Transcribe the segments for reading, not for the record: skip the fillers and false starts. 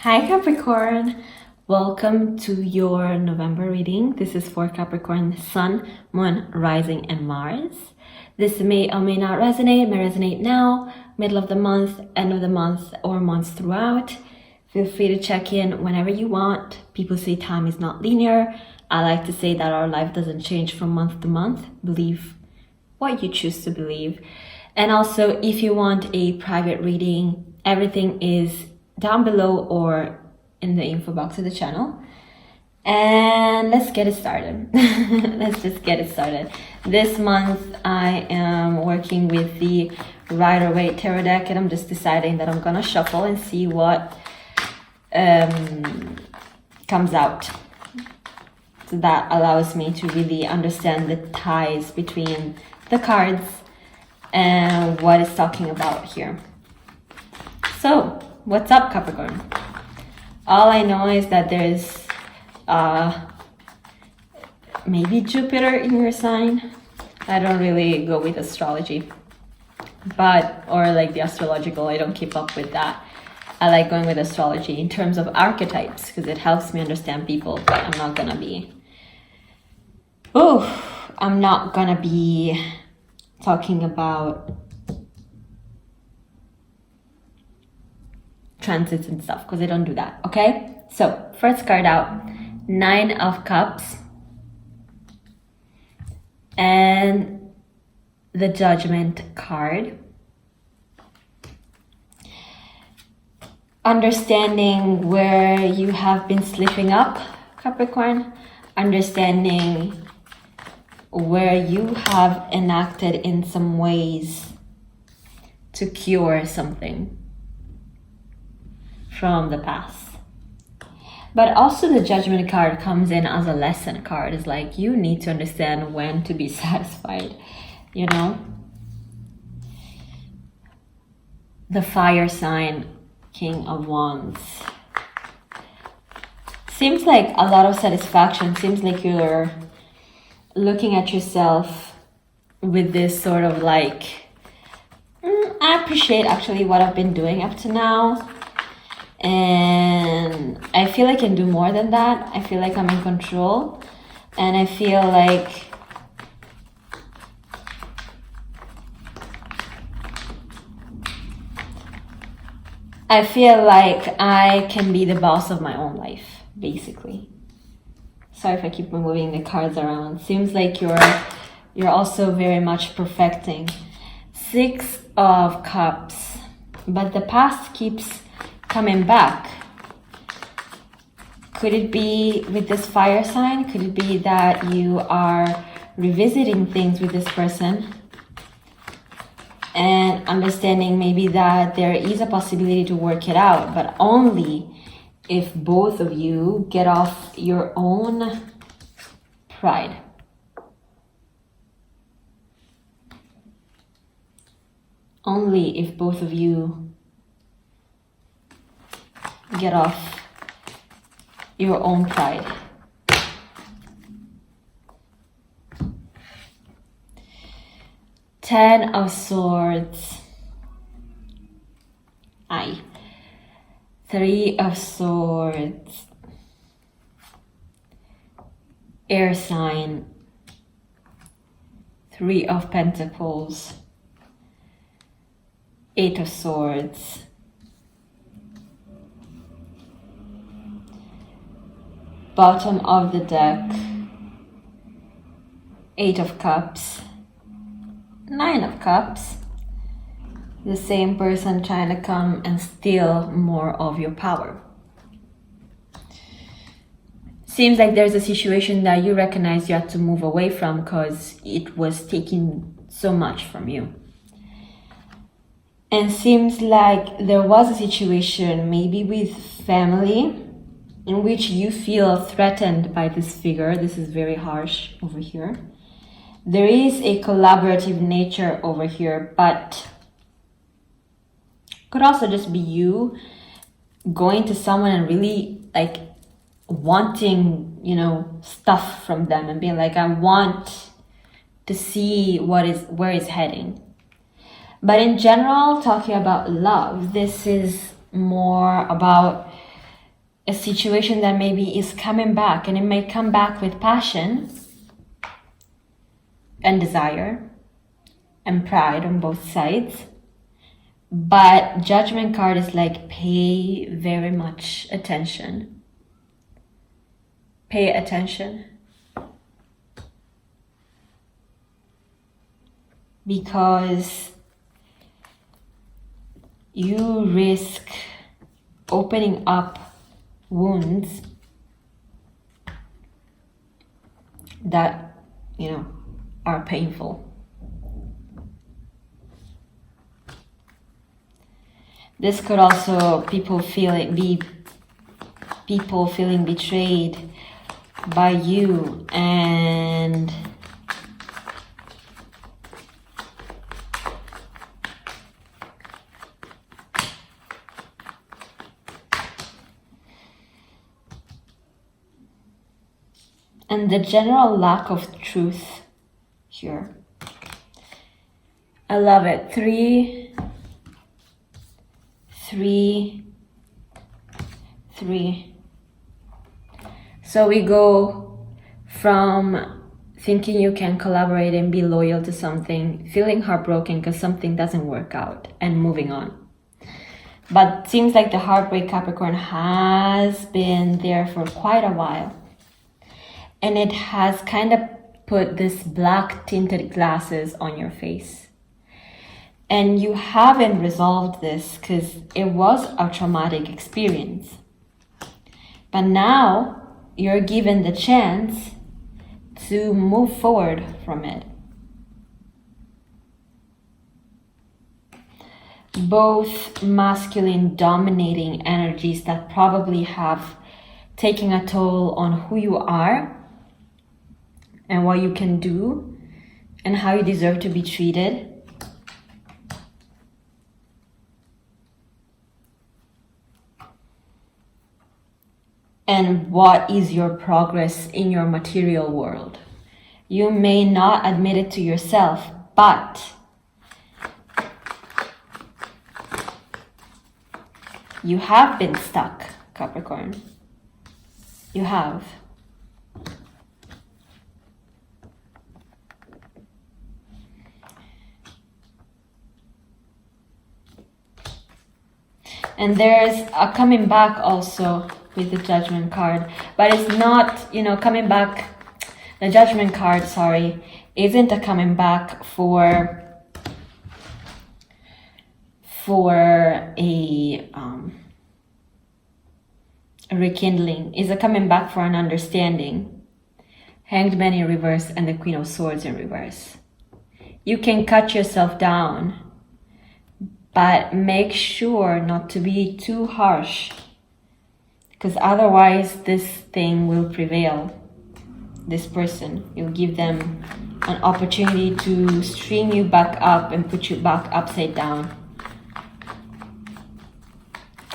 Hi Capricorn! Welcome to your November reading. This is for Capricorn Sun, Moon, Rising, and Mars. This may or may not resonate, may resonate now, middle of the month, end of the month, or months throughout. Feel free to check in whenever you want. People say time is not linear. I like to say that our life doesn't change from month to month. Believe what you choose to believe. And also, if you want a private reading, everything is down below or in the info box of the channel. And let's get it started. Let's just get it started. This month I am working with the Rider-Waite Tarot deck, and I'm just deciding that I'm gonna shuffle and see what comes out. So that allows me to really understand the ties between the cards and what it's talking about here. So, what's up, Capricorn? All I know is that there's maybe Jupiter in your sign. I don't really go with astrology, or like the astrological, I don't keep up with that. I like going with astrology in terms of archetypes because it helps me understand people, but I'm not gonna be talking about transits and stuff because I don't do that. Okay, so first card out, 9 of Cups and the Judgment card. Understanding where you have been slipping up, Capricorn. Understanding where you have enacted in some ways to cure something from the past. But also the Judgment card comes in as a lesson card. It's like you need to understand when to be satisfied, you know? The fire sign, King of Wands. Seems like a lot of satisfaction. Seems like you're looking at yourself with this sort of like, I appreciate actually what I've been doing up to now. And I feel I can do more than that. I feel like I'm in control. And I feel like I can be the boss of my own life, basically. Sorry if I keep moving the cards around. Seems like you're also very much perfecting. 6 of Cups, but the past keeps coming back. Could it be with this fire sign? Could it be that you are revisiting things with this person and understanding maybe that there is a possibility to work it out, but only if both of you get off your own pride. Only if both of you get off your own pride. Ten of Swords. 3 of Swords. Air sign. 3 of Pentacles. 8 of Swords. Bottom of the deck, 8 of Cups, 9 of Cups. The same person trying to come and steal more of your power. Seems like there's a situation that you recognize you had to move away from because it was taking so much from you. And seems like there was a situation, maybe with family, in which you feel threatened by this figure. This is very harsh over here. There is a collaborative nature over here, but could also just be you going to someone and really like wanting, stuff from them and being like, I want to see where it's heading. But in general, talking about love, this is more about a situation that maybe is coming back, and it may come back with passion and desire and pride on both sides. But Judgment card is like, pay very much attention. Pay attention. Because you risk opening up wounds that, are painful. This could also be people feeling betrayed by you, and the general lack of truth here. I love it. 3, 3, 3. So we go from thinking you can collaborate and be loyal to something, feeling heartbroken because something doesn't work out, and moving on. But it seems like the heartbreak, Capricorn, has been there for quite a while. And it has kind of put this black tinted glasses on your face. And you haven't resolved this because it was a traumatic experience. But now you're given the chance to move forward from it. Both masculine dominating energies that probably have taken a toll on who you are and what you can do and how you deserve to be treated. And what is your progress in your material world? You may not admit it to yourself, but you have been stuck, Capricorn. You have. And there's a coming back also with the Judgment card, but it's not, coming back. The Judgment card, isn't a coming back for a rekindling. Is a coming back for an understanding. Hanged Man in reverse and the Queen of Swords in reverse. You can cut yourself down, but make sure not to be too harsh, because otherwise this thing will prevail. This person, you'll give them an opportunity to string you back up and put you back upside down.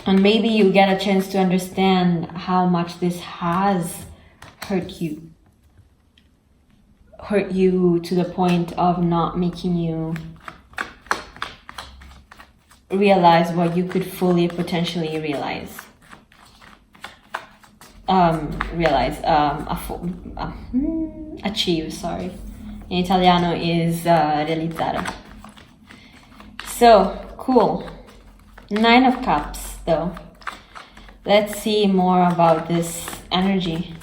And maybe you get a chance to understand how much this has hurt you. Hurt you to the point of not making you realize what you could fully potentially realize. Achieve, in Italiano is realizzare. So cool. 9 of Cups though. Let's see more about this energy.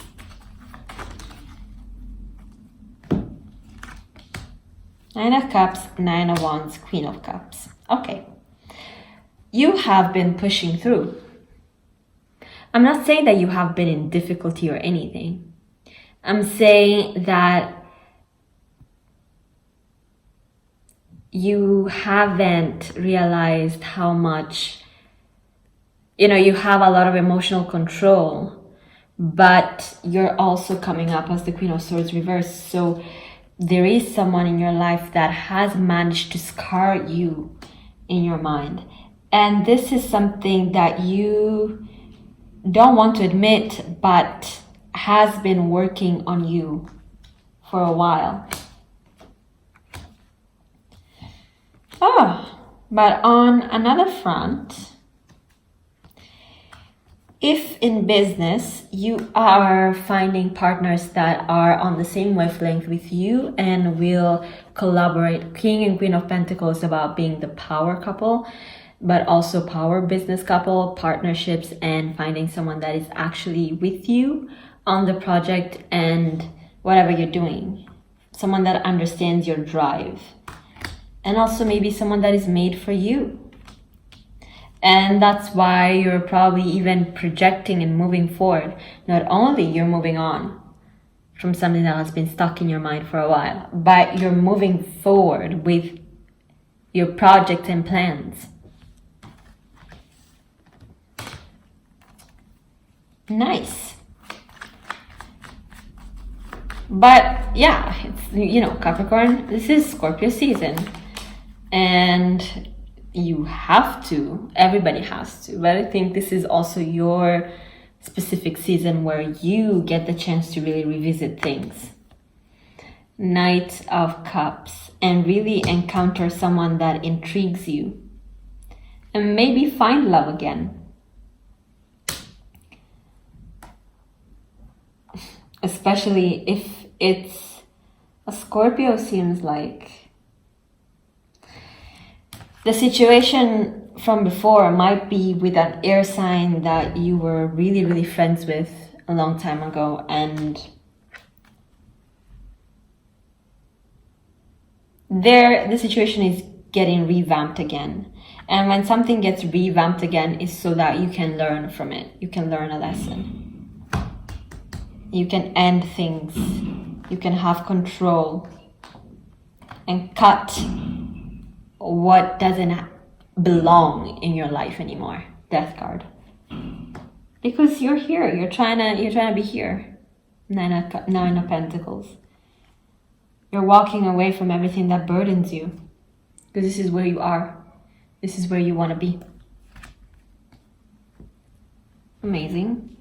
Nine of Cups, 9 of Wands, Queen of Cups. Okay. You have been pushing through. I'm not saying that you have been in difficulty or anything. I'm saying that you haven't realized how much, you have a lot of emotional control, but you're also coming up as the Queen of Swords reversed. So there is someone in your life that has managed to scar you in your mind. And this is something that you don't want to admit, but has been working on you for a while. But on another front, If in business you are finding partners that are on the same wavelength with you and will collaborate, King and Queen of Pentacles about being the power couple, but also power business couple, partnerships, and finding someone that is actually with you on the project and whatever you're doing. Someone that understands your drive. And also maybe someone that is made for you. And that's why you're probably even projecting and moving forward. Not only you're moving on from something that has been stuck in your mind for a while, but you're moving forward with your projects and plans. Nice. But yeah, it's, you know, Capricorn, this is Scorpio season. And you have to, everybody has to, but I think this is also your specific season where you get the chance to really revisit things. Knight of Cups, and really encounter someone that intrigues you. And maybe find love again. Especially if it's a Scorpio, seems like the situation from before might be with an air sign that you were really, really friends with a long time ago, and the situation is getting revamped again. And when something gets revamped again, it's so that you can learn from it. You can learn a lesson. You can end things. You can have control and cut what doesn't belong in your life anymore. Death card. Because you're here. You're trying to be here. Nine of Pentacles. You're walking away from everything that burdens you. Because this is where you are. This is where you want to be. Amazing.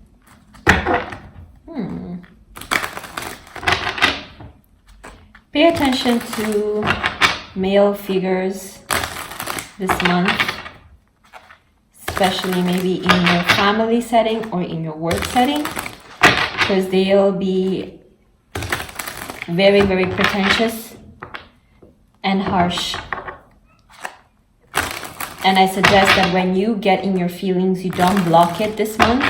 Pay attention to male figures this month, especially maybe in your family setting or in your work setting, because they'll be very, very pretentious and harsh. And I suggest that when you get in your feelings, you don't block it this month.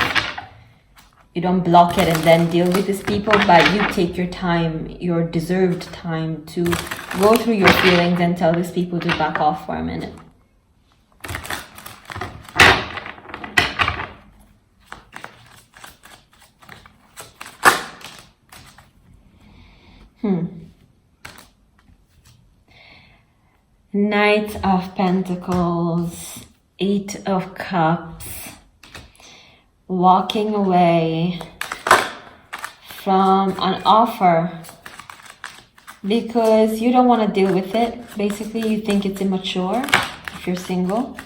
You don't block it and then deal with these people, but you take your time, your deserved time, to go through your feelings and tell these people to back off for a minute. Knight of Pentacles, Eight of Cups. Walking away from an offer because you don't want to deal with it. Basically, you think it's immature if you're single.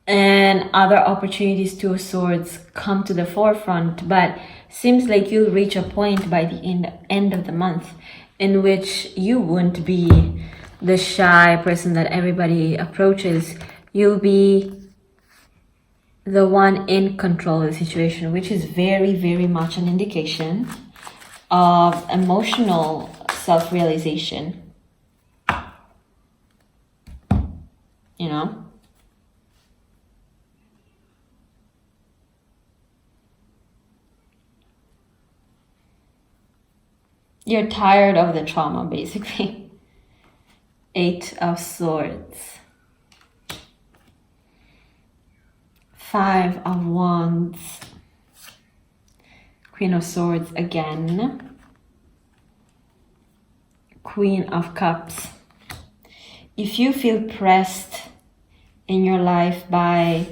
And other opportunities, Two of Swords, come to the forefront, but seems like you'll reach a point by the end of the month in which you won't be the shy person that everybody approaches. You'll be the one in control of the situation, which is very, very much an indication of emotional self-realization. You know? You're tired of the trauma, basically. Eight of Swords. Five of Wands. Queen of Swords again. Queen of Cups. If you feel pressed in your life by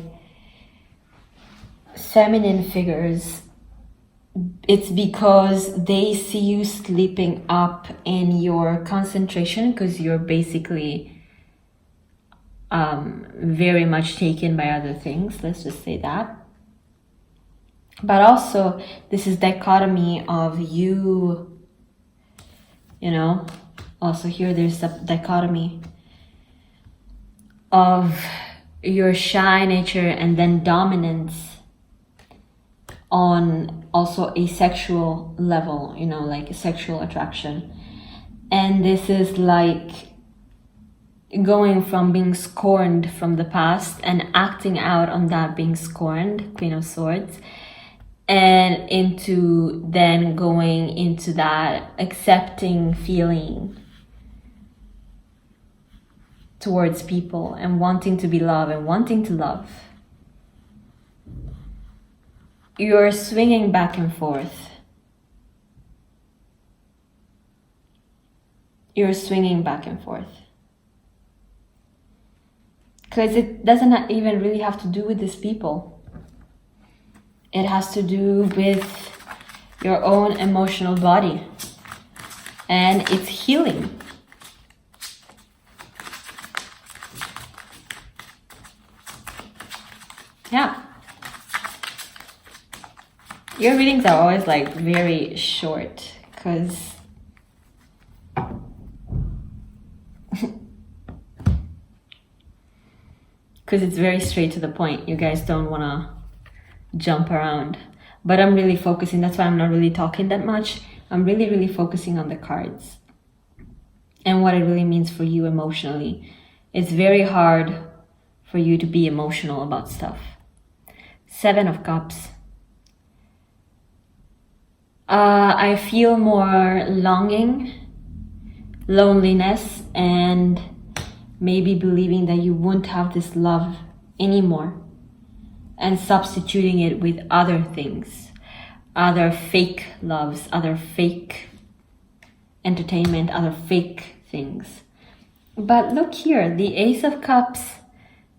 feminine figures, it's because they see you slipping up in your concentration, because you're basically very much taken by other things. Let's just say that. But also, this is dichotomy of you, you know, also here there's a dichotomy. of your shy nature and then dominance on also a sexual level, you know, like a sexual attraction. And this is like going from being scorned from the past and acting out on that being scorned, Queen of Swords, and into then going into that accepting feeling towards people and wanting to be loved and wanting to love. You're swinging back and forth. You're swinging back and forth. Because it doesn't even really have to do with these people. It has to do with your own emotional body. And it's healing. Yeah. Your readings are always like very short because it's very straight to the point. You guys don't want to jump around. But I'm really focusing. That's why I'm not really talking that much. I'm really focusing on the cards and what it really means for you emotionally. It's very hard for you to be emotional about stuff. 7 of Cups. I feel more longing, loneliness, and maybe believing that you won't have this love anymore and substituting it with other things, other fake loves, other fake entertainment, other fake things. But look here, the Ace of Cups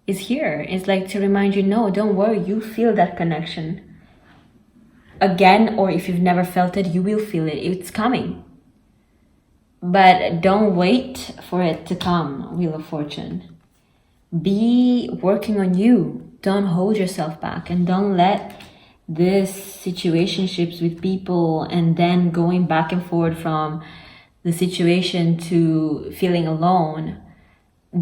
is here. It's like to remind you, no, don't worry, you feel that connection again, or if you've never felt it, you will feel it. It's coming. But don't wait for it to come, Wheel of Fortune. Be working on you. Don't hold yourself back, and don't let this situationships with people and then going back and forth from the situation to feeling alone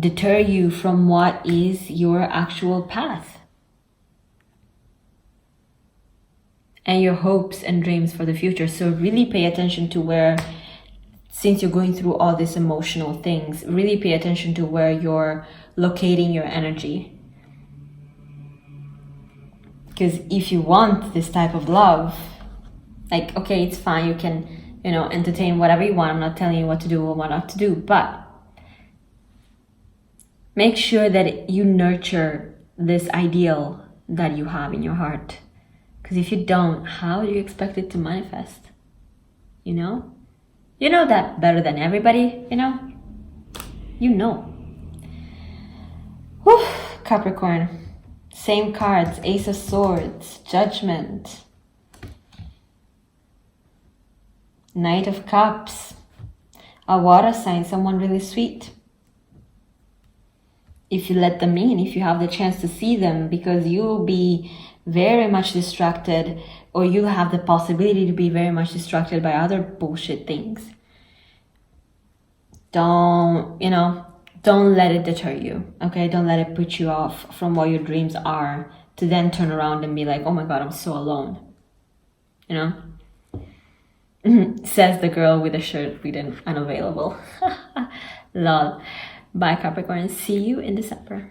deter you from what is your actual path and your hopes and dreams for the future. So really pay attention to where, since you're going through all these emotional things, really pay attention to where you're locating your energy. Because if you want this type of love, like, okay, it's fine, you can, you know, entertain whatever you want. I'm not telling you what to do or what not to do, but make sure that you nurture this ideal that you have in your heart. Because if you don't, how do you expect it to manifest? You know? You know that better than everybody, you know? You know. Whew, Capricorn. Same cards, Ace of Swords, Judgment, Knight of Cups, a water sign, someone really sweet. If you let them in, if you have the chance to see them, because you'll be very much distracted, or you'll have the possibility to be very much distracted by other bullshit things. Don't let it deter you, okay? Don't let it put you off from what your dreams are to then turn around and be like, oh my God, I'm so alone, you know? Says the girl with the shirt written unavailable. Lol. Bye, Capricorn. See you in December.